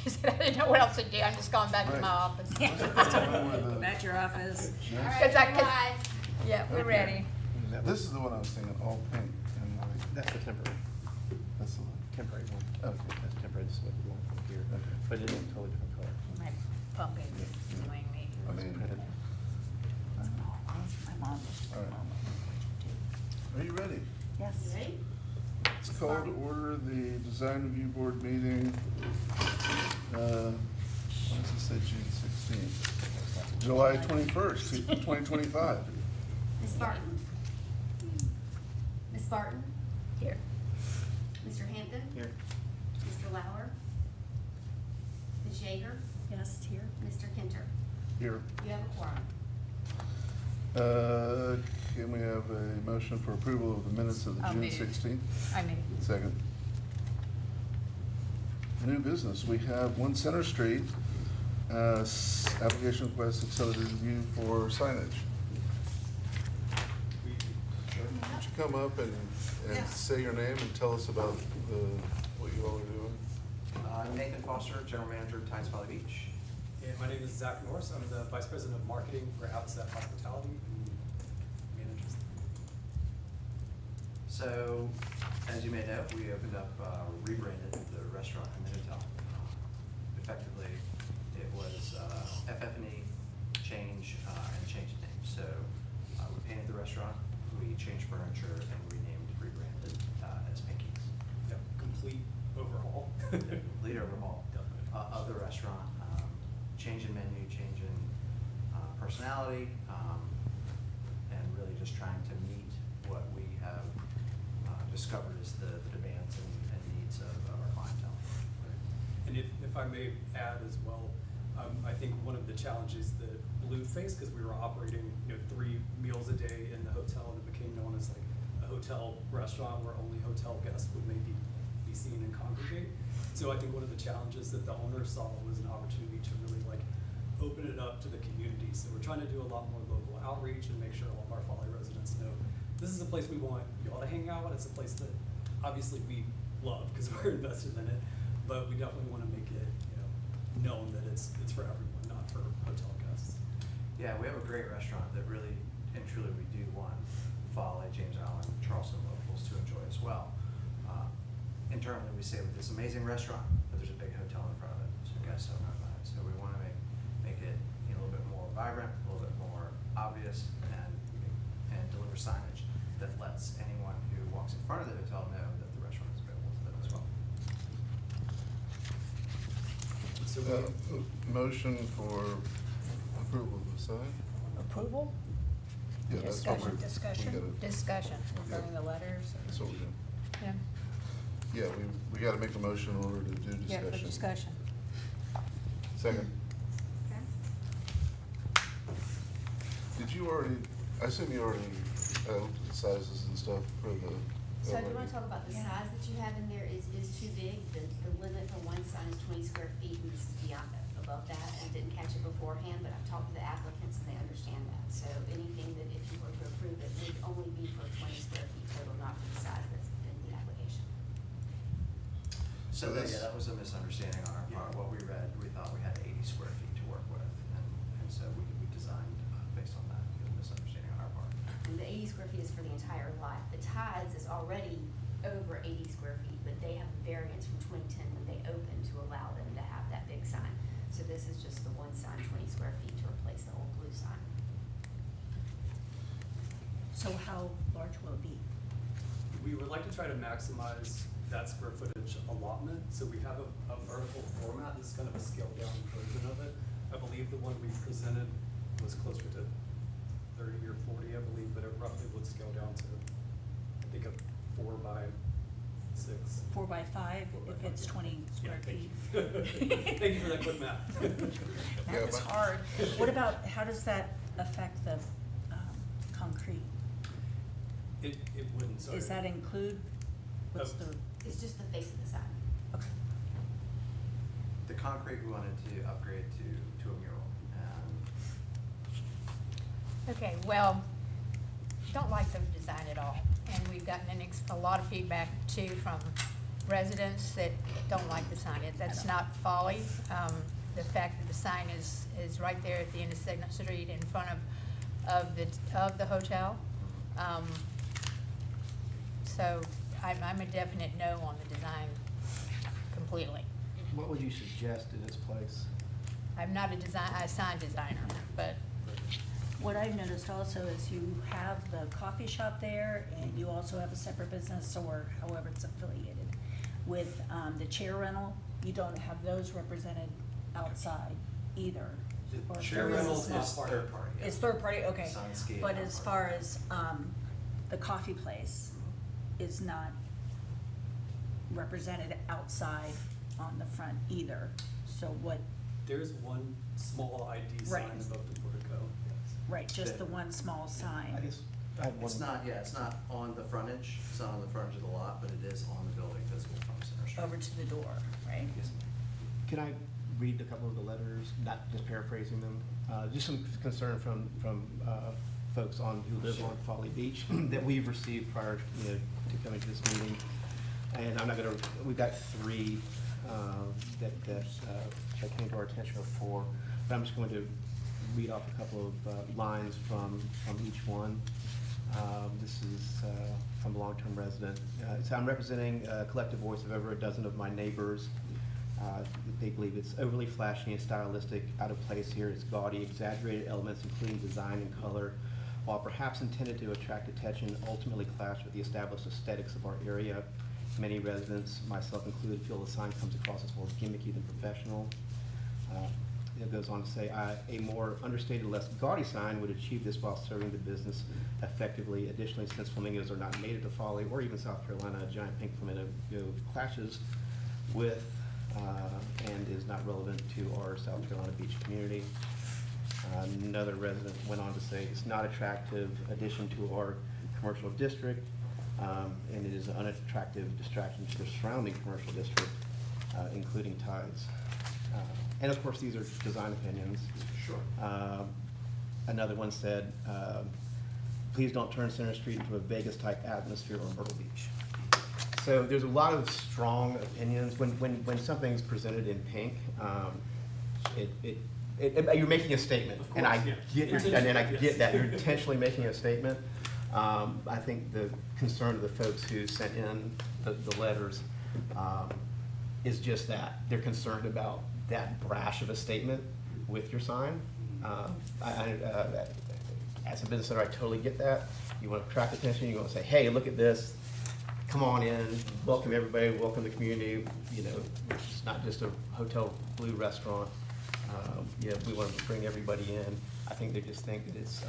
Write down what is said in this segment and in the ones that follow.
She said, I didn't know what else to do, I'm just going back to my office. Back to your office. Yeah. All right, Cause I, we're cause, live. yeah, we're Okay. ready. This is the one I was thinking, all pink and white. That's the temporary, That's the one. temporary one. Okay. That's temporary, this is what we want from here, Okay. but it is a totally different color. My pumpkin is annoying me. I mean, My mom. all right. Are you ready? Yes. You ready? It's called to order the design review board meeting. What does it say, June 16th? July 21st, 2025. Ms. Barton? Ms. Barton? Here. Mr. Hampton? Here. Mr. Lauer? Ms. Yeager? Yes, here. Mr. Kinter? Here. You have a quorum. Can we have a motion for approval of the minutes of the I'll June move. 16th? I mean, Second. New business, we have 1 Center Street, application request accelerated review for signage. Would you come up and say your name and tell us about what you all are doing? Nathan Foster, General Manager of Tides Folly Beach. And my name is Zach Norris. I'm the Vice President of Marketing for Outset Hospitality, who manages. So, as you may know, we opened up, rebranded the restaurant and the hotel. Effectively, it was FF&E, change, and change of name. So, we painted the restaurant, we changed furniture, and rebranded as Pinky's. Yep, complete overhaul. Complete overhaul Definitely. of the restaurant. Change in menu, change in personality, and really just trying to meet what we have discovered is the demands and needs of our clientele. And if I may add as well, I think one of the challenges that Blue faced, because we were operating 3 meals a day in the hotel, and it became known as like a hotel restaurant where only hotel guests would maybe be seen and congregate. So I think one of the challenges that the owner saw was an opportunity to really open it up to the community. So we're trying to do a lot more local outreach and make sure all of our Folly residents know this is a place we want you all to hang out. It's a place that obviously we love because we're invested in it, but we definitely want to make it known that it's for everyone, not for hotel guests. Yeah, we have a great restaurant that really and truly we do want Folly, James Island, Charleston locals to enjoy as well. Internally, we say with this amazing restaurant, but there's a big hotel in front of it, so guests don't know about it. So we want to make it a little bit more vibrant, a little bit more obvious, and deliver signage that lets anyone who walks in front of the hotel know that the restaurant is available to them as well. So Motion for approval of the sign? Approval? Yeah, that's what we're. Discussion? we gotta- discussion regarding the letters. That's what we're doing. Yeah. Yeah, we gotta make a motion in order to do discussion. Yeah, for discussion. Second. Okay. Did you already, I assume you already looked at the sizes and stuff for the. So do you want to talk about the Yeah. size that you have in there is too big? The limit for one sign is 20 square feet, and this is beyond that, above that. I didn't catch it beforehand, but I've talked to the applicants and they understand that. So anything that if you were to approve it would only be for 20 square feet total, not for the size that's in the application. So this- that was a misunderstanding on our part. What we read, we thought we had 80 square feet to work with, and so we designed based on that. It was a misunderstanding on our part. And the 80 square feet is for the entire lot. The Tides is already over 80 square feet, but they have a variance from 2010 when they opened to allow them to have that big sign. So this is just the one sign, 20 square feet to replace the old blue sign. So how large will it be? we would like to try to maximize that square footage allotment. So we have a vertical format. This is kind of a scaled down version of it. I believe the one we presented was closer to 30 or 40, I believe, but it roughly would scale down to, I think, a 4x6. 4 by 5 if it's 20 square thank feet. you. Thank you for that quick math. Math is hard. What about, how does that affect the concrete? It wouldn't, sorry. Does that include, what's Oh. the, It's just the face of the sign. okay. The concrete we wanted to upgrade to a mural, and Okay, well, don't like the design at all. And we've gotten a lot of feedback too from residents that don't like the sign. That's not Folly. The fact that the sign is right there at the end of Signet Street in front of the hotel. So I'm a definite no on the design completely. What would you suggest in its place? I'm not a sign designer, but What I've noticed also is you have the coffee shop there, and you also have a separate business, or however it's affiliated, with the chair rental. You don't have those represented outside either. Or The if chair there rental is, is third party. yeah. It's third party, okay. Signscape, But not as part. far as the coffee place is not represented outside on the front either. So what, There's one small ID sign Right. above the portico, yes. right, just the one small sign. I guess I had one. It's not, yeah, it's not on the frontage, it's not on the frontage of the lot, but it is on the building visible from Center Street. Over to the door, right? Yes, Can I read a couple of the letters, not just paraphrasing them? Just some concern from folks who live on Folly Beach that we've received prior, to coming to this meeting. And I'm not gonna, we've got three that came to our attention, or four, but I'm just going to read off a couple of lines from each one. This is from a long-term resident. So I'm representing a collective voice of over a dozen of my neighbors. They believe it's overly flashy and stylistic, out of place here. It's gaudy, exaggerated elements, including design and color, while perhaps intended to attract attention, ultimately clash with the established aesthetics of our area. Many residents, myself included, feel the sign comes across as more gimmicky than professional. It goes on to say, a more understated, less gaudy sign would achieve this while serving the business effectively. Additionally, since flamingos are not native to Folly or even South Carolina, a giant pink flamingo clashes with and is not relevant to our South Carolina beach community. Another resident went on to say, it's not attractive addition to our commercial district, and it is an unattractive distraction to the surrounding commercial district, including tides. And of course, these are design opinions. Sure. Another one said, please don't turn Center Street into a Vegas-type atmosphere or Myrtle Beach. So there's a lot of strong opinions. When something's presented in pink, you're making a statement. Of And I course, get yeah. and I Yes. get that, you're intentionally making a statement. I think the concern of the folks who sent in the letters is just that. They're concerned about that brash of a statement with your sign. As a business owner, I totally get that. You want to attract attention, you want to say, hey, look at this, come on in, welcome everybody, welcome the community. It's not just a Hotel Blue restaurant. We want to bring everybody in. I think they just think that it's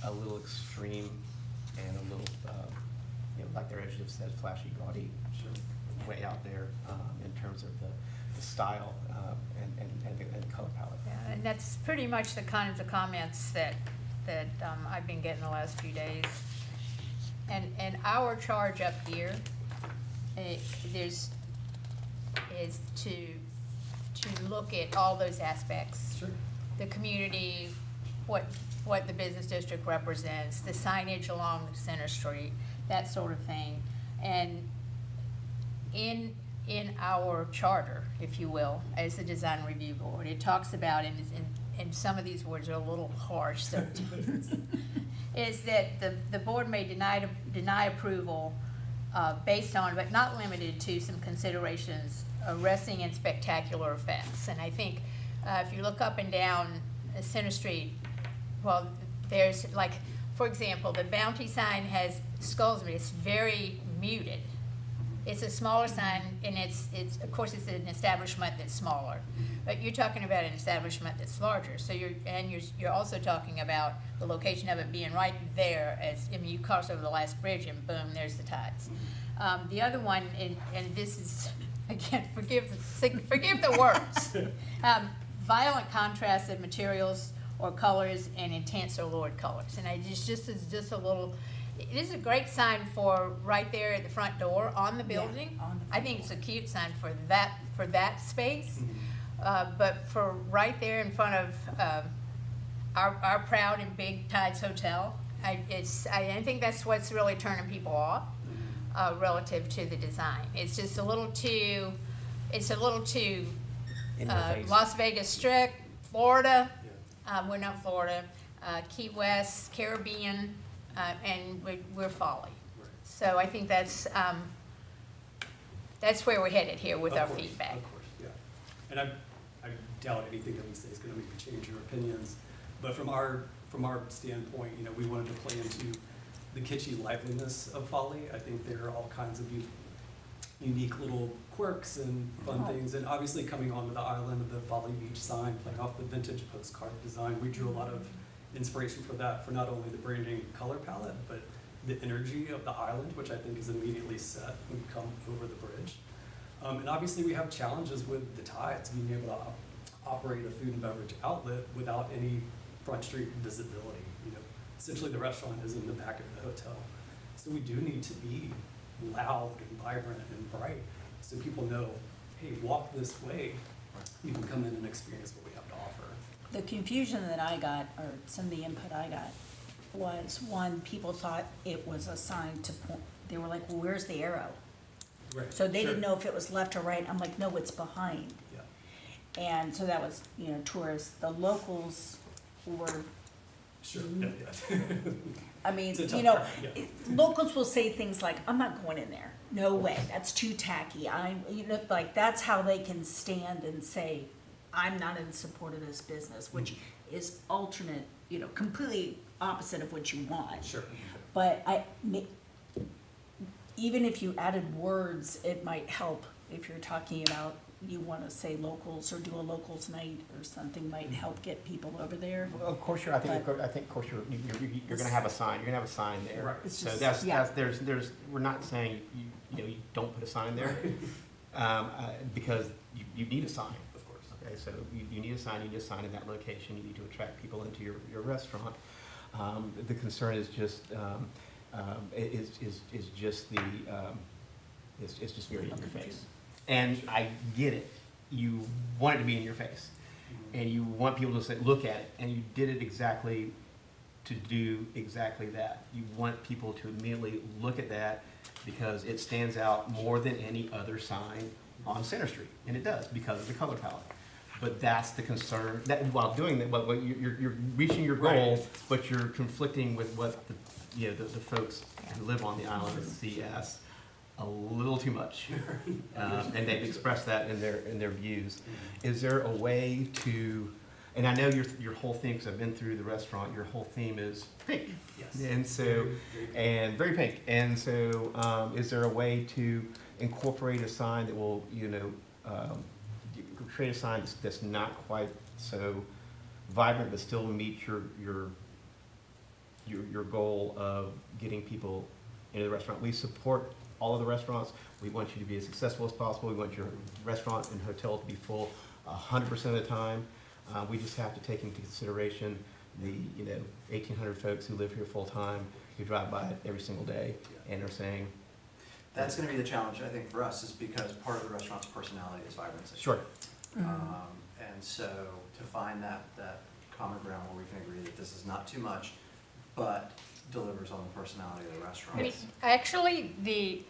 a little extreme and a little, like their adjective said, flashy, gaudy, way out there in terms of the style and color palette. yeah, and that's pretty much the kinds of comments that I've been getting the last few days. And our charge up here, is to look at all those aspects. Sure. The community, what the business district represents, the signage along the Center Street, that sort of thing. And in our charter, if you will, as the design review board, it talks about, and some of these words are a little harsh, so is that the board may deny approval based on, but not limited to, some considerations arresting and spectacular effects. And I think if you look up and down Center Street, well, there's like, for example, the Bounty sign has skulls, but it's very muted. It's a smaller sign, and it's of course it's an establishment that's smaller, but you're talking about an establishment that's larger. So you're also talking about the location of it being right there. You cross over the last bridge, and boom, there's the tides. The other one, and this is again, forgive the words. Violent contrast of materials or colors and intense or lurid colors, and just a little. It is a great sign for right there at the front door on the building. on the I think it's a cute sign for that space. But for right there in front of our proud and big Tides Hotel, I think that's what's really turning people off. relative to the design. It's just a little too, In your face. Las Vegas Strip, Florida, Yeah. we're not Florida, Key West, Caribbean, and we're Folly. Right. So I think that's where we're headed here with Of our course, feedback. Of course, yeah. And I doubt anything that we say is gonna make you change your opinions. But from our standpoint, you know, we wanted to play into the kitschy liveliness of Folly. I think there are all kinds of unique little quirks and fun Oh. things. And obviously coming onto the island of the Folly Beach sign, playing off the vintage postcard design, we drew a lot of inspiration for that, for not only the branding color palette, but the energy of the island, which I think is immediately set when you come over the bridge. And obviously we have challenges with the tides, being able to operate a food and beverage outlet without any front street visibility. You know, essentially the restaurant is in the back of the hotel. So we do need to be loud and vibrant and bright, so people know, hey, walk this way, you can come in and experience what we have to offer. The confusion that I got, or some of the input I got, was one, people thought it was a sign to point, they were like, well, where's the arrow? Right. So they didn't Sure. know if it was left or right. I'm like, no, it's behind. Yeah, And so that was, you know, tourists. The locals were, sure, yeah, yeah. I mean, It's a tough you know, crowd, yeah. locals will say things like, I'm not going in there. No way, that's too tacky. You know, like, that's how they can stand and say, I'm not in support of this business, which is alternate, you know, completely opposite of what you want. Sure. But even if you added words, it might help if you're talking about, you wanna say locals or do a locals night or something might help get people over there. Well, of course, I think, of course, you're gonna have a sign, you're gonna have a sign there. Right. It's So just- yeah. there's, we're not saying, you know, you don't put a sign there, because you need a sign. Of course. Okay, so you need a sign in that location, you need to attract people into your restaurant. The concern is just, is just the, it's just very in your face. And I get it, you want it to be in your face, and you want people to say, look at it, and you did it exactly to do exactly that. You want people to immediately look at that because it stands out more than any other sign on Center Street, and it does because of the color palette. But that's the concern, that while doing that, but you're reaching your goal, Right. but you're conflicting with what the, you know, the folks who live on the island see as a little too much. And they've expressed that in their views. Is there a way to, and I know your whole thing, because I've been through the restaurant, your whole theme is pink. Yes. And so, Very, very pink. and very pink. And so, is there a way to incorporate a sign that will, you know, create a sign that's not quite so vibrant, but still meet your goal of getting people into the restaurant? We support all of the restaurants. We want you to be as successful as possible. We want your restaurant and hotel to be full 100% of the time. We just have to take into consideration the, you know, 1,800 folks who live here full-time, who drive by it every single day, and are saying, That's gonna be the challenge, I think, for us, is because part of the restaurant's personality is vibrancy. sure. And so to find that common ground where we can agree that this is not too much, but delivers on the personality of the restaurant. I mean, actually,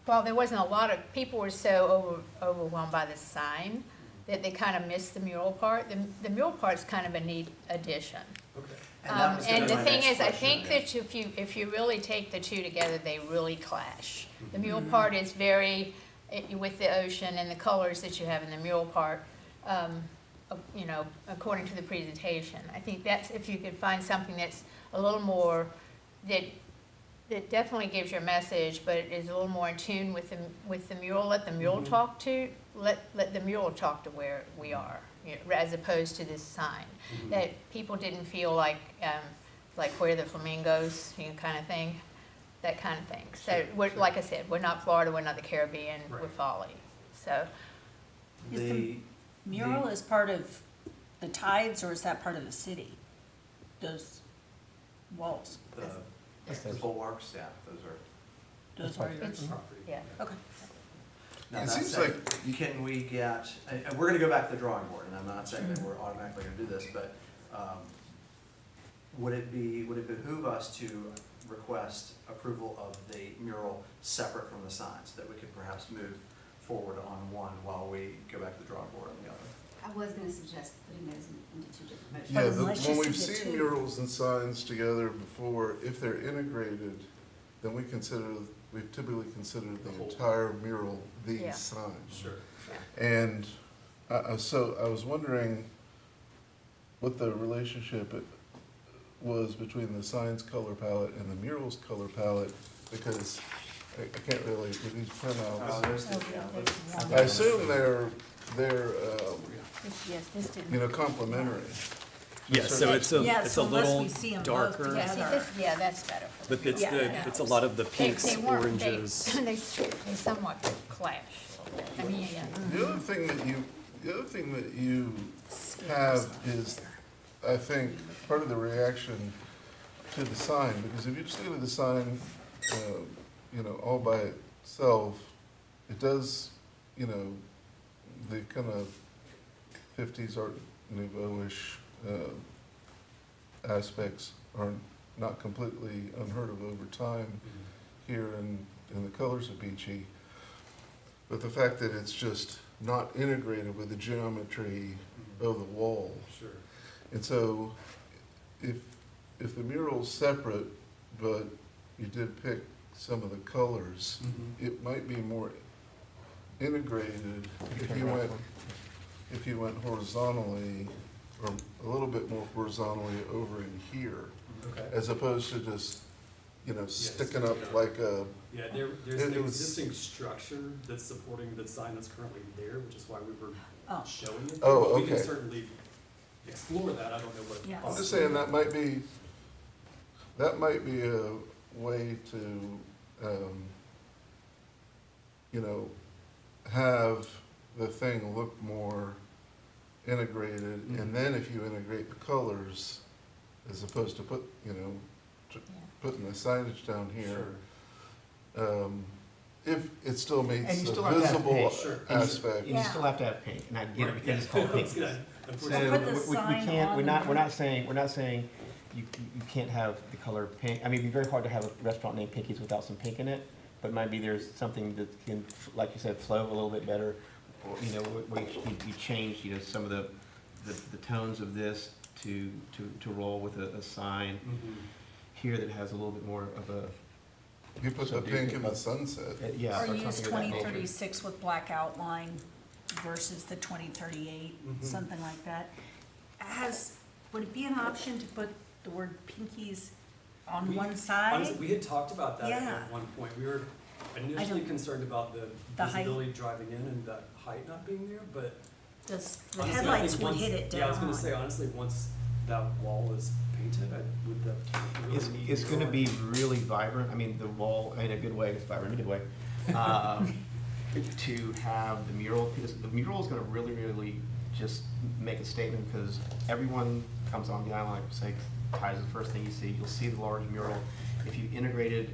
well, there wasn't a lot of, people were so overwhelmed by the sign that they kind of missed the mural part. The mural part's kind of a neat addition. Okay. And that was gonna And be the my thing next is, I question, think yeah. that if you really take the two together, they really clash. The mural Mhm. part is very, with the ocean and the colors that you have in the mural part, you know, according to the presentation. I think that's, if you could find something that's a little more, that definitely gives your message, but is a little more in tune with the mural, let the mural Mhm. talk to, let the mural talk to where we are, you know, as opposed to this sign. Mhm. That people didn't feel like where are the flamingos, you know, kind of thing, that kind of thing. So, Sure, we're, sure. like I said, we're not Florida, we're not the Caribbean, we're Right. Folly, so. Is the mural is part of the tides, or is that part of the city? Those walls, The bulwarks, yeah, those are. those are It's- yours? Property. Yeah. Okay. Now, It that seems said, like can we get, and we're gonna go back to the drawing board, and I'm not saying that we're automatically gonna do this, but would it behoove us to request approval of the mural separate from the sign, so that we could perhaps move forward on one while we go back to the drawing board on the other. I was gonna suggest putting those into two different motions. Yeah, unless when you we've see the seen two. murals and signs together before, if they're integrated, then we've typically considered the The whole. entire mural the Yeah. sign. Sure. And so I was wondering what the relationship was between the sign's color palette and the mural's color palette, because I can't really, with these printouts. There's the, Okay, yeah, there's those- one. I assume they're, Yes, this didn't. you know, complementary. Yeah, so it's Yeah, it's a so unless little we see 'em both darker, Yeah, see, together. this, yeah, that's better for the. but it's Yeah. it's a lot of the They- pinks, they weren't- they- oranges. They somewhat clash a little bit. I mean, yeah. The other thing that you have is, I think, part of the reaction to the sign, because if you just look at the sign, you know, all by itself, it does, you know, the kind of 50s Art Nouveau-ish aspects are not completely unheard of over time here, and the colors are beachy. But the fact that it's just not integrated with the geometry of the wall. Sure. And so if the mural's separate, but you did pick some of the colors, it might be more integrated if you went horizontally, or a little bit more horizontally over in here, Okay. as opposed to just, you know, sticking sticking up up. like a, Yeah, there's It an was- existing structure that's supporting the sign that's currently there, which is why we were Oh. showing it. Oh, But We can okay. certainly explore that, I don't know what. Yeah. I'm just saying that might be a way to, you know, have the thing look more integrated, and then if you integrate the colors, as opposed to putting the signage down here, if it still And meets you the still have to have visible paint. Sure. aspect. And you still have to have pink, and I get it, Right, because it's yeah. called pink. It's good. So, Unfortunately, Put the we sign can't, on we're the- not saying you can't have the color pink. I mean, it'd be very hard to have a restaurant named Pinky's without some pink in it, but maybe there's something that can, like you said, flow a little bit better. Or, you know, where you change, you know, some of the tones of this to roll with a sign here that has a little bit more of a, You put So the do you pink think in the about- sunset. yeah. Or or use something of that nature. 2036 with black outline versus the 2038, something like that. Would it be an option to put the word pinkies on We- one side? Honestly, we had talked about that Yeah. at one point. We were initially don't- concerned about the The height. visibility driving in and the height not being there, but The honestly, I headlights think would once- hit it dead Yeah, I was gonna on. say, honestly, once that wall is painted, would the. It's gonna be really vibrant, I mean, the wall, in a good way, it's vibrant in a good way. To have the mural, because the mural is gonna really just make a statement, because everyone comes on the island, like say, Ty's the first thing you see, you'll see the large mural. If you integrated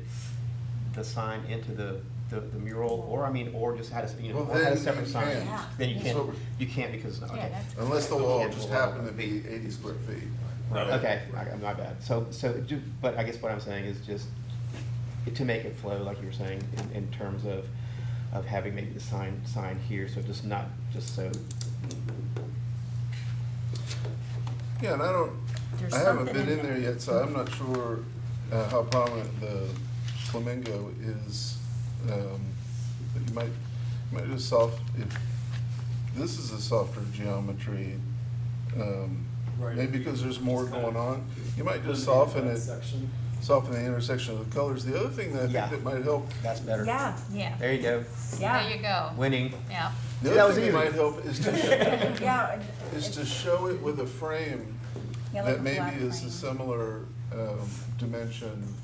the sign into the mural, or just had a, you know, Well, or had a then separate you sign, can. Yeah. then you So- can't because, Yeah, okay. that's. Unless the wall can't just allow happened to it. be 80 square feet. Okay, my bad. So, but I guess what I'm saying is just to make it flow, like you were saying, in terms of having maybe the sign here, so just not, just so, Yeah, and There's I haven't something been in in there there. yet, so I'm not sure how prominent the flamingo is. But you might just if this is a softer geometry, Right. maybe because there's more Just kind going of on, you might just eliminate soften that it, section. soften the intersection of the colors. The other thing that I Yeah. think that might help, that's better. Yeah, Yeah, There you go, there you go, winning. yeah. the That other was thing that easy. might help is to, yeah. is to show it with a frame Yeah, like that a maybe flat is a frame. similar dimension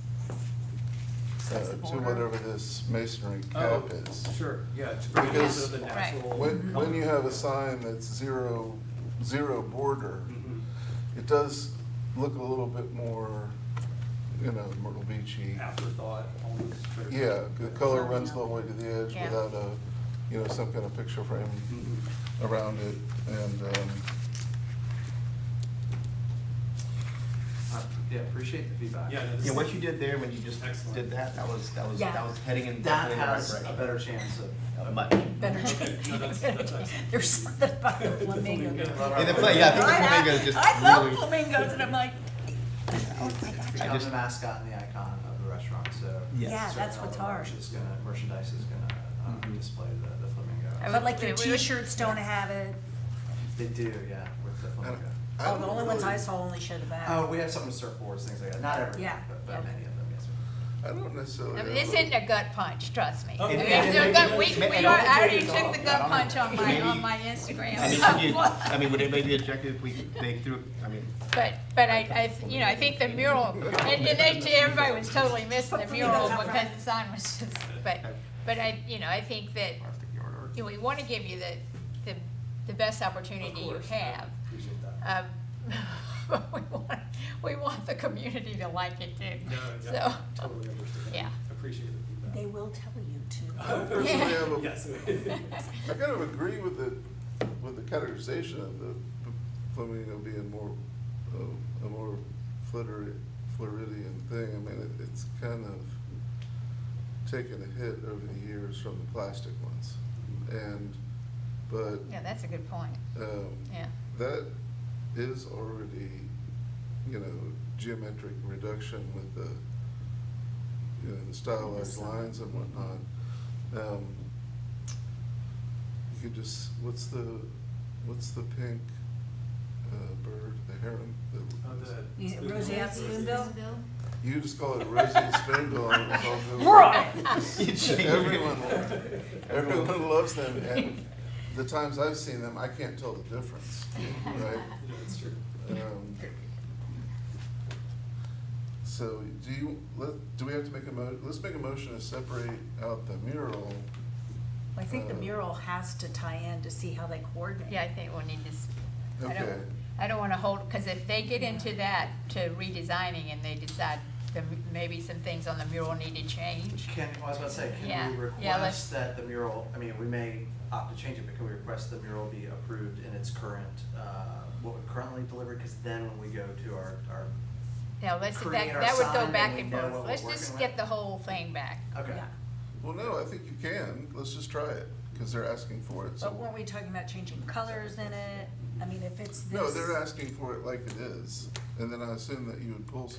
As the to border. whatever this masonry Oh, cap is. sure, yeah, to bring it Because- into the Right. natural. When you have a sign that's zero border, Mhm. it does look a little bit more, you know, Myrtle Beachy. Afterthought, almost. Yeah, the color runs the whole way to the edge Yeah. without some kind of picture frame Mhm. around it. And Yeah, appreciate the feedback. Yeah, no, this Yeah, is- what you did there when you just Excellent. did that Yeah. that was heading in That definitely in the right has a direction. better chance of. Much. Better. Okay, no, that's excellent. There's something about the flamingo. Flamingo. Yeah, I think the flamingo is just I love really. flamingos, and I'm like, oh my It's God. become just- the mascot and the icon of the restaurant, so. Yes. Yeah, that's certainly what's all the hard. merchandise is gonna Mhm. display the flamingo. But like their We would- t-shirts don't have it. They do, yeah, with the flamingo. I Oh, the don't only ones I really- saw only show the back. Oh, we have some with surfboards, things like that, not everything, Yeah, but yeah. many of them, yes. I don't necessarily. I mean, have this a- isn't a gut punch, trust me. Oh, I mean, and- the and- gut- and- we, and- we and- are, and- I already and- took the gut and- punch on my, maybe- on my Instagram. I mean, I mean, would it maybe objective if we, they threw, I mean, But you know, I think the mural, and everybody was totally missing the mural because the sign was just, but I think that, you know, we wanna give you the best opportunity you course. have. Appreciate that. But we want the community to like it too, No, so, yeah, totally understand. yeah. Appreciate the feedback. They will tell you to. I personally have a, Yes. I kind of agree with the categorization of the flamingo being more, a more Floridian thing. I mean, it's kind of taken a hit over the years from the plastic ones. But, Yeah, that's a good point, yeah. that is already, geometric reduction with the stylized lines and whatnot. You could just, what's the pink, bird, the heron? Roseate Spoonbill? You just call it a roseate spoonbill and it's all good. Right. Everyone loves them, and the times I've seen them, I can't tell the difference, right? No, it's true. So do we have to make let's make a motion to separate out the mural. I think the mural has to tie in to see how they coordinate. Yeah, I think we'll need to, Okay. I don't wanna hold, cause if they get into that to redesigning and they decide that maybe some things on the mural need to change. I was about to say, Yeah, can we yeah, let's- request that the mural, I mean, we may opt to change it, but can we request the mural be approved in its current, what we're currently delivered? Because then when we go to our Now, create our that would go sign back and we and know forth. what we're Let's just working get with? the whole thing back. okay. Yeah. Well, no, I think you can. Let's just try it, because they're asking for it, so. But weren't we talking about changing colors in it? I mean, if it's this. No, they're asking for it like it is, and then I assume that you would pull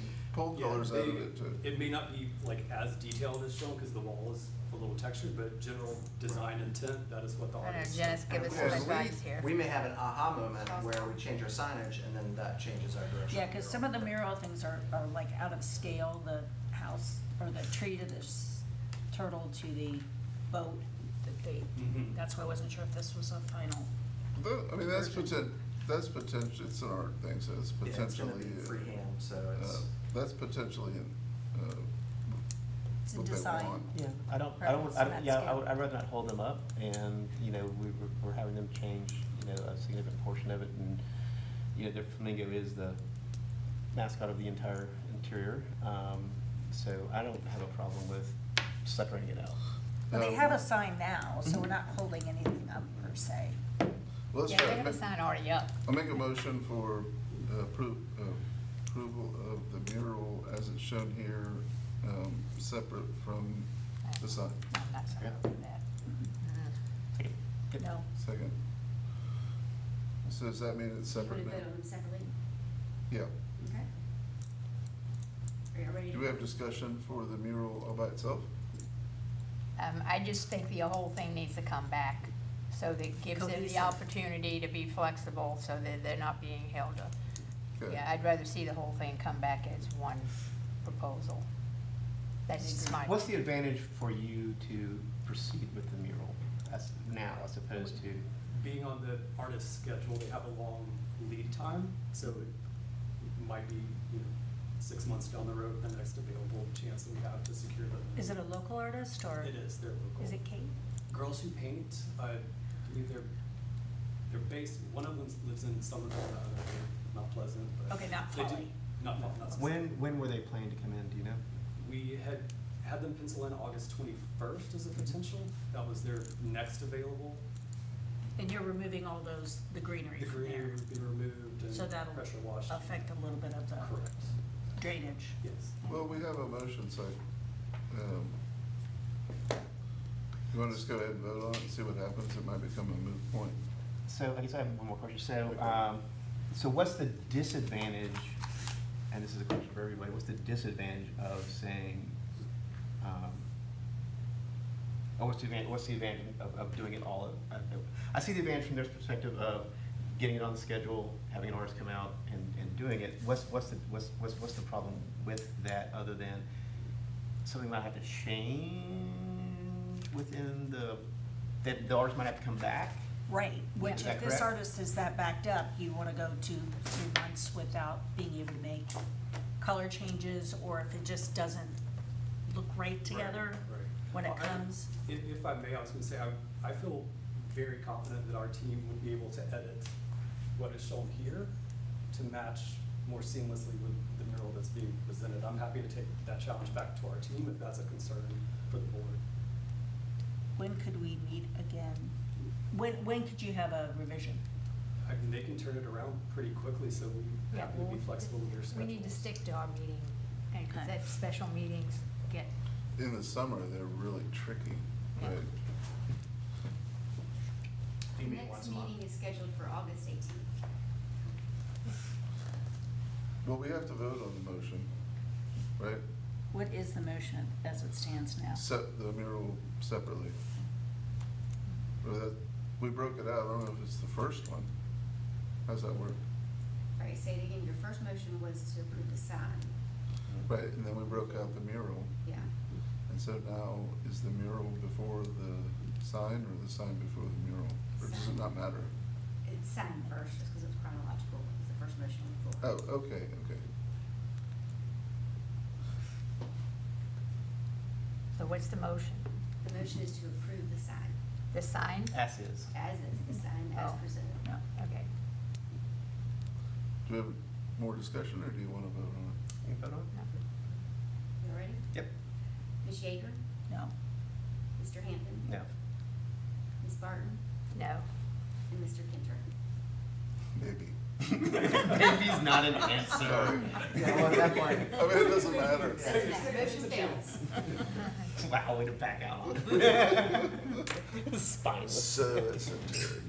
Yeah, colors out of it too. It may not be like as detailed as shown, because the wall is a little textured, but general design intent, that is what the I don't know, artist. Janice, give us some Yeah, advice here. We may have an aha moment where we change our signage and then that changes our direction. Yeah, cause some of the mural things are like out of scale, the house, or the tree to this turtle to the boat that they, Mhm. that's why I wasn't sure if this was a final. I mean, that's potential, it's an art thing, so it's Yeah, it's gonna potentially, be freehand, so it's. that's potentially, It's a what they design. want. yeah, Preference in that scale. I'd rather not hold them up, and, we're having them change, a significant portion of it, and, the flamingo is the mascot of the entire interior, so I don't have a problem with separating it out. Well, they have a sign now, so we're not holding anything up per se. Well, let's Yeah, try they it. have a sign already up. I'll make a motion for approval of the mural as it's shown here, separate from the sign. No, I'm not sorry about that. No. Second. So does that mean it's Would separate we now? vote on them separately? Yeah. Okay. Are you ready to? Do we have discussion for the mural all by itself? I just think the whole thing needs to come back, so that it gives them Cohesive. the opportunity to be flexible, so that they're not being held up. Okay. Yeah, I'd rather see the whole thing come back as one proposal. That's just my. What's the advantage for you to proceed with the mural as opposed to? Being on the artist's schedule, they have a long lead time, so it might be, 6 months down the road, the next available chance that we have to secure them. Is it a local artist or? It is, they're local. Is it Kate? Girls Who Paint, I believe they're based, one of them lives in Somerville, not Pleasant, but. Okay, not they do- Folly. Not Folly. When were they planning to come in, do you know? We had them pencil in August 21st as a potential, that was their next available. And you're removing all those, the greenery The from greenery there. would be removed So and that'll pressure washed. affect a little bit of the. Correct. Drainage. Yes. Well, we have a motion, so, you wanna just go ahead and vote on it and see what happens? It might become a moot point. So I guess I have one more question. So, so what's the disadvantage, and this is a question for everybody, what's the disadvantage of saying, or what's the advantage of doing it all? I see the advantage from their perspective of getting it on the schedule, having an artist come out and doing it. What's the problem with that, other than something might have to change within that the artist might have to come back? Right, which Is that if this correct? artist is that backed up, you wanna go 2-3 months without being able to make color changes, or if it just doesn't look right together Right. when it Well, comes. If I may, I was gonna say, I feel very confident that our team would be able to edit what is shown here to match more seamlessly with the mural that's being presented. I'm happy to take that challenge back to our team if that's a concern for the board. When could we meet again? When could you have a revision? I mean, they can turn it around pretty quickly, so we Yeah, happy to well, be flexible with your We schedule. need to stick to our meeting, and, because Okay. that special meetings get, In the summer, they're really tricky, Yeah. right? Do you The meet next once a month? meeting is scheduled for August 18th. Well, we have to vote on the motion, right? What is the motion as it stands now? Set the mural separately. Or that, we broke it out, I don't know if it's the first one. How's that work? All right, say it again, your first motion was to approve the sign. Right, and then we broke out the mural. Yeah. And so now, is the mural before the sign or the sign before the mural? Or does it not matter? It's sign first, just because it was chronological, it was the first motion on the floor. Oh, okay, okay. so what's the motion? The motion is to approve the sign, The sign? As is. as is, the sign as Oh. presented. No. Okay. Do we have more discussion, or do you want to vote on You vote on it? You ready? Yep. Ms. Yeager? No. Mr. Hampton? No. Ms. Barton? No. And Mr. Kinter? it? Maybe. Maybe's not an answer. Yeah, well, at that point. I mean, it doesn't matter. So that motion fails. Wow, way to back out on it. Spineless. So esoteric.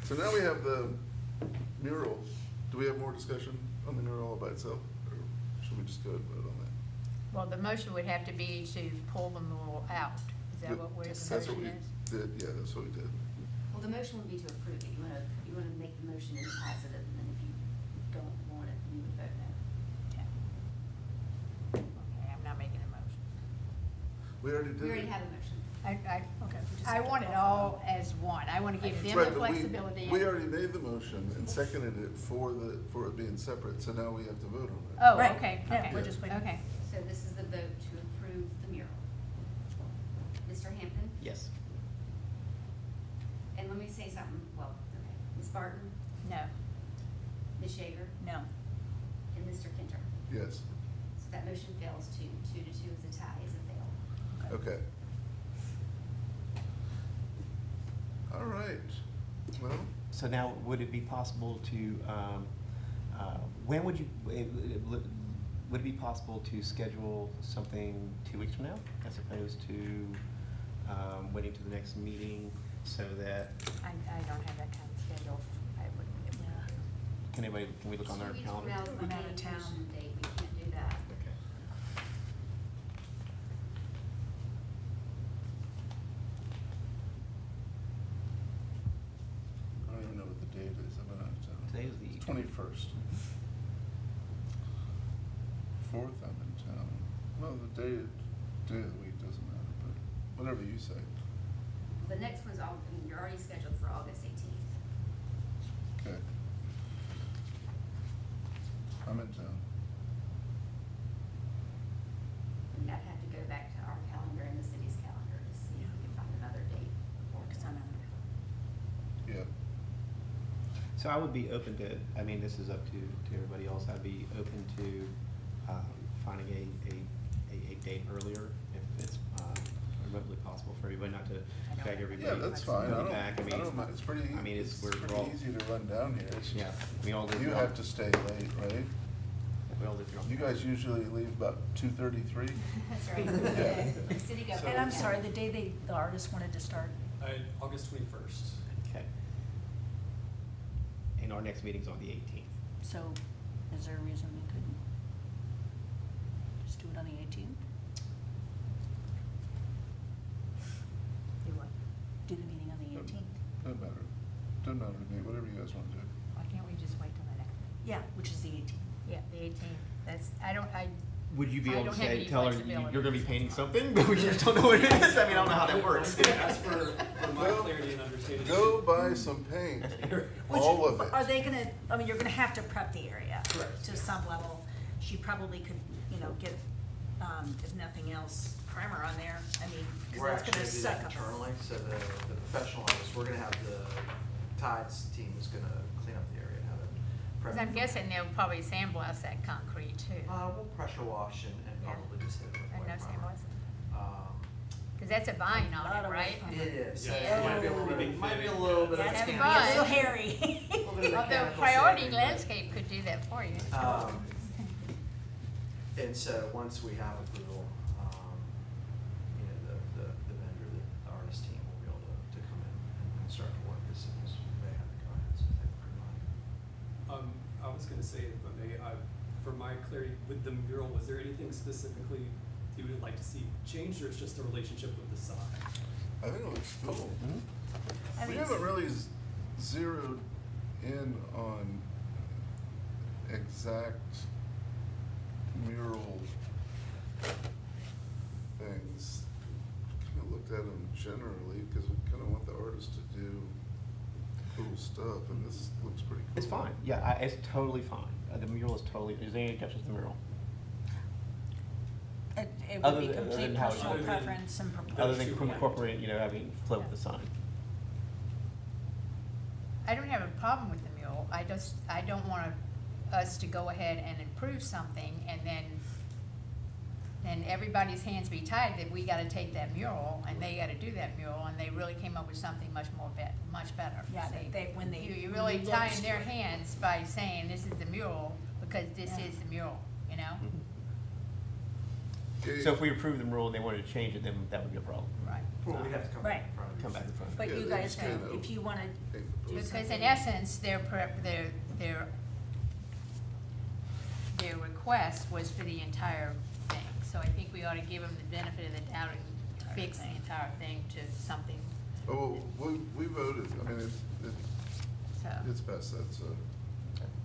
So now we have the mural. Do we have more discussion on the mural all by itself? Or should we just go ahead and vote on that? Well, the motion would have to be to pull the mural out. Is that what the That's what motion we is? did, yeah, that's what we did. Well, the motion would be to approve it. You wanna make the motion in positive, and then if you don't want it, you would vote no. Okay, I'm not making a motion. We already did it. We already have a motion. Okay, we just I have to want it call for all as one. I want to give them Right, the but flexibility. we already made the motion and seconded it for it being separate, so now we have to vote on it. Oh, Right, okay, yeah, okay. we're just waiting. Okay. So this is the vote to approve the mural. Mr. Hampton? Yes. And let me say something, well, okay, Ms. Barton, No. Ms. Yeager, No. and Mr. Kinter. Yes, So that motion fails 2-2 is a tie, is a fail. okay. All right, well, So now, would it be possible to, when would you, would it be possible to schedule something 2 weeks from now, as opposed to waiting to the next meeting, so that, I don't have that kind of schedule. I wouldn't be able to. can we look on their 2 weeks from calendar? now is the I'm out of planning town. commission date, we can't do that. Okay. I don't even know what the date is, I'm out of town. Today is the 21st. 4th, I'm in town. Well, the day of the week doesn't matter, but whatever you say. The next one's all, I mean, you're already scheduled for August 18th. Okay. I'm in town. And I'd have to go back to our calendar and the city's calendar to see if we can find another date before. Because I'm out. Yeah. So I would be open to, I mean, this is up to everybody else, I'd be open to finding a date earlier, if it's remotely possible for everybody, not to drag everybody. Yeah, that's fine. I don't, back. I don't mind. It's pretty, I mean, it's we're pretty all, easy to run down here. It's just, yeah, we all live. you have to stay late, right? will if you're on. You guys usually leave about 2:33? That's right. Yeah. The city government. And I'm sorry, the day the artist wanted to start, August 21st. Okay. And our next meeting's on the 18th. so is there a reason we couldn't just do it on the 18th? Do what? Do the meeting on the 18th? Doesn't matter. Doesn't matter to me, whatever you guys want to do. Why can't we just wait till the next? Yeah, which is the 18th. Yeah, the 18th. That's, Would you be I able to don't have say, any tell her flexibility. you're gonna be painting something, but we just don't know what it is? I mean, I don't know how that works. As for my clarity and understanding. Go buy some paint, Which- all of it. Are they gonna, I mean, you're gonna have to prep the area. Correct. To some level. She probably could, get, if nothing else, primer on there. I mean, We're because that's actually gonna gonna do that suck up. internally, so the professional artists, we're gonna have the Tides team is gonna clean up the area, have it. because I'm guessing they'll probably sandblast that concrete too. We'll pressure wash and Yeah. probably just hit it with And no white primer. sandblasting. Um, Because that's a vine A on lot it, of right? work. It is. Yeah. It might be a little bit, might be a little bit of That's Have gonna mechanical- be a little fun. hairy. little bit of Although mechanical Priority sanding, but- Landscape could do that for you. And so once we have approval, the vendor, the artist team will be able to come in and start to work as soon as they have the guidance and they have green light. I was gonna say, if I may, for my clarity, with the mural, was there anything specifically you would like to see changed, or it's just the relationship with the sign? I think it looks cool. Mhm. I We mean, haven't really zeroed in on exact mural things. Kind of looked at them generally, because we kind of want the artist to do cool stuff, and this looks pretty cool. It's fine, yeah, it's totally fine. The mural is totally, is there any objections to the mural? It Other would be than- other complete than how- personal Other than- preference and proposal. Other than Sure. incorporating, having flow with the sign. I don't have a problem with the mural. I don't want us to go ahead and improve something and then everybody's hands be tied that we gotta take that mural and they gotta do that mural, and they really came up with something much better. Yeah, See? when they. You're when really they tying looked- their hands by saying this is the mural, because this Yeah. is the mural, you know? Mhm. Yeah, So if we approve the rule and they wanted to change it, then that would be a problem. Right. Well, we'd have to come Right. back in front of you. Come back in front. But Yeah, you they guys just could, can't if you wanted, paint the do building. Because in something. essence, their request was for the entire thing. So I think we ought to give them the benefit of the doubt and fix the entire thing to something, Oh, we voted, I mean, so. it's past that, so.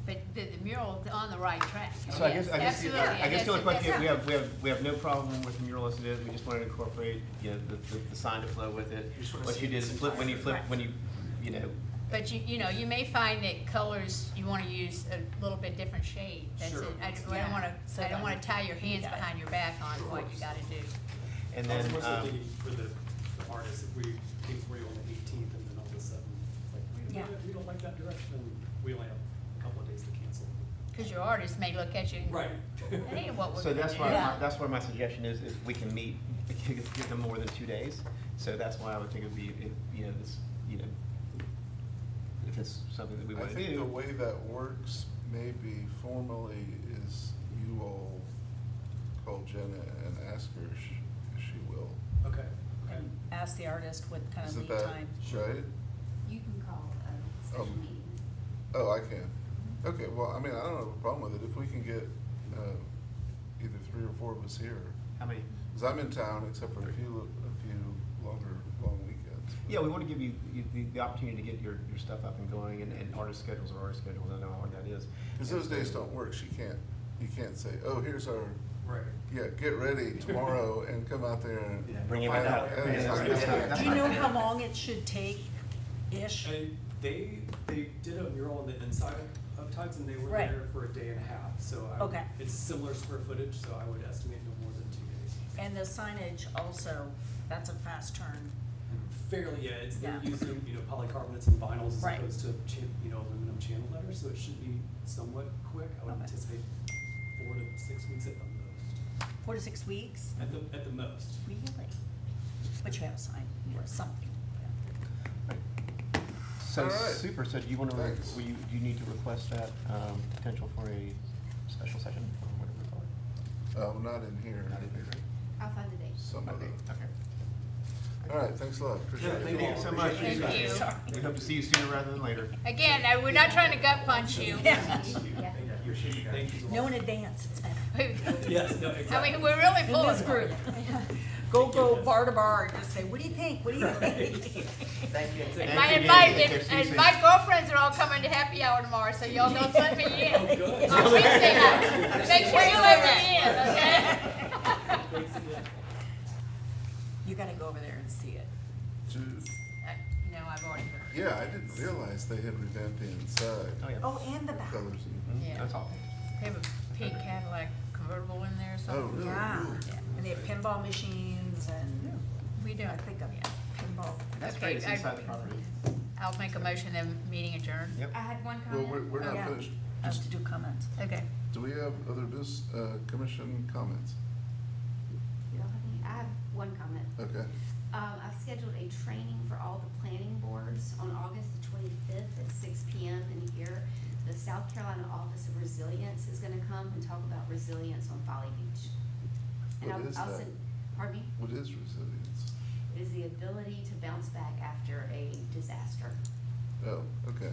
But the mural's on the right track. So I Yes, guess, absolutely. I guess the only question, That's- we have no problem with the mural as it is, we just wanted to incorporate, the sign to flow with it. You just wanna What see you did is its flip, when you entire- flip, when you, But you may find that colors, you wanna use a little bit different shade. That's Sure. it. I don't Yeah. wanna, So I don't wanna then- tie your hands Yeah. behind your back on what you gotta do. and I was then, more so thinking for the artists, if we came for you on the 18th and then all of a sudden, like, wait a Yeah. minute, we don't like that direction, and we only have a couple of days to cancel. Cause your artist may look at you and go, Right. that ain't what we're so gonna that's do. why, Yeah. that's why my suggestion is if we can meet, give them more than 2 days. So that's why I would think it'd be, if it's something that we I wanna think the do. way that works maybe formally is you all call Jenna and ask her if she will. Okay. and ask the artist what kind of Isn't lead that time. right? You can call a special meeting. Oh, I can. Okay, well, I mean, I don't have a problem with it if we can get, either 3 or 4 of us here. How many? Cause I'm in town except for a few long weekends. Yeah, we wanna give you the opportunity to get your stuff up and going, and artist schedules are artist schedules, I know how hard that is. Cause those days don't work, you can't say, oh, here's our, Right. yeah, get ready tomorrow and come out there and. Yeah. Bring it find out. out. Yeah, It's not gonna that's happen. fine. Do you know how long it should take-ish? They did a mural on the inside of Tides, and they were Right. there for a day and a half, so Okay. it's similar square footage, so I would estimate no more than 2 days. And the signage also, that's a fast turn. Fairly, yeah, they're Yeah. using, polycarbonates and vinyls as Right. opposed to, aluminum channel letters, so it should be somewhat quick. I would Okay. anticipate 4 to 6 weeks at the most. 4 to 6 weeks? At the most. Really? But you have a sign or something. So, All right. super, so do you wanna, Thanks. do you need to request that, potential for a special session? Oh, not in here. Not in here. I'll find the date. Some of Okay, it. okay. All right, thanks a lot, appreciate it. Thank you so much. Thank you. We hope to see you sooner rather than later. Again, we're not trying to gut punch you. Yeah. Thank you so much. Know in advance, it's better. Yes, no, exactly. I mean, we're really full In of this group. Go bar to bar and just say, what do you think? What do you think? Thank you. And Thank my, you again. and my girlfriends are all coming to happy hour tomorrow, so y'all don't let me in. Oh, good. On Wednesday night. Make sure you let me in, okay? Thanks again. You gotta go over there and see it. No, I've already heard. Yeah, I didn't realize they had revamped the inside. Oh, yeah. Oh, and the back. Colors and, Yeah. That's all. They have a pink Cadillac convertible in there or oh, something. really? Yeah, Cool. and they have pinball machines and, We do. I think of pinball. That's Okay, great, it's I- inside the property. I'll make a motion, then meeting adjourned. Yep. I had one Well, comment. we're not Yeah. finished. Has to do comments. Okay. Do we have other commission comments? You don't have any? I have one comment. Okay. I've scheduled a training for all the planning boards on August the 25th at 6 p.m. in here. The South Carolina Office of Resilience is gonna come and talk about resilience on Folly Beach. And What is I'll that? send, pardon me? What is resilience? It is the ability to bounce back after a disaster. Oh, okay.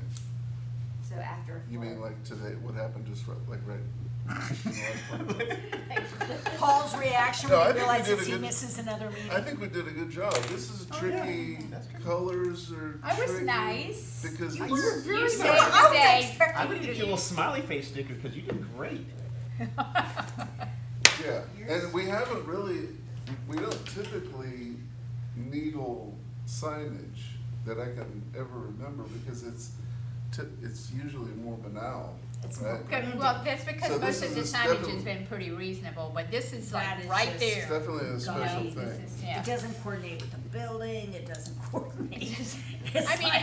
So after a You mean flood. like today, what happened just right in the last one? Paul's reaction No, I when he think we realizes did a he good- misses another meeting. I think we did a good job. This is Oh, tricky, That's good. colors are I was tricky nice. Because You it's- were very You nice. saved I the was day. expecting I you would to give you a little smiley face sticker because you did great. Yeah, and we haven't really, we don't typically needle signage that I can ever remember because it's usually more banal, It's right? more- Okay, well, that's So because this most of the is signage definitely- has been pretty reasonable, but this is That like is right just- there. It's definitely a special Right. This thing. is- yeah. It doesn't coordinate with the building, it doesn't coordinate. It's I mean, like-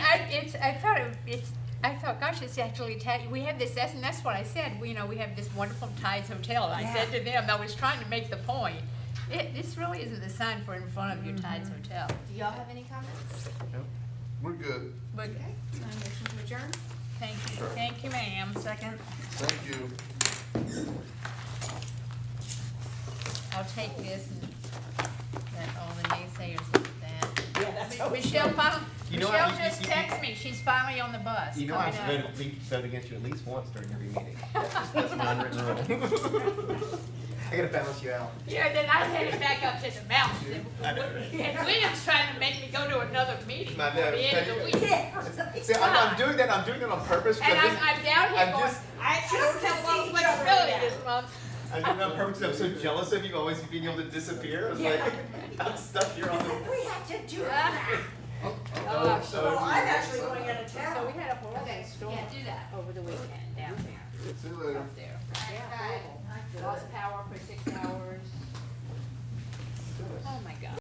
I thought, gosh, it's actually, we have this, and that's what I said, we have this wonderful Tides Hotel, and I said Yeah. to them, I was trying to make the point, this really isn't the sign for in front of your Tides Hotel. Do y'all have any comments? We're good. But, Okay, my motion to adjourn? thank you, ma'am. Second, Thank you. I'll take this and let all the naysayers look at that. yeah, that's how we Michelle should. finally, You know Michelle what, just texted me, she's finally on the bus. You know I coming have up. to vote against you at least once during every meeting. That's an unwritten rule. I gotta balance you out. Yeah, then I headed back up to the mountains. I know. And William's trying to make me go to another meeting I before know. the end of the week. See, I'm doing that on purpose. And because I'm down here I'm going, just- I Just don't to have a lot of see each other flexibility again. this month. I'm doing that on purpose. 'Cause I'm so jealous of you always being able to disappear. I was like, I'm stuck here on the. We have to do that. Oh, Well, I'm actually going out of So town. we had a horrible Okay, storm yeah, do that. over the weekend down there. See you later. Up there. Yeah, horrible. Lost power for 6 hours.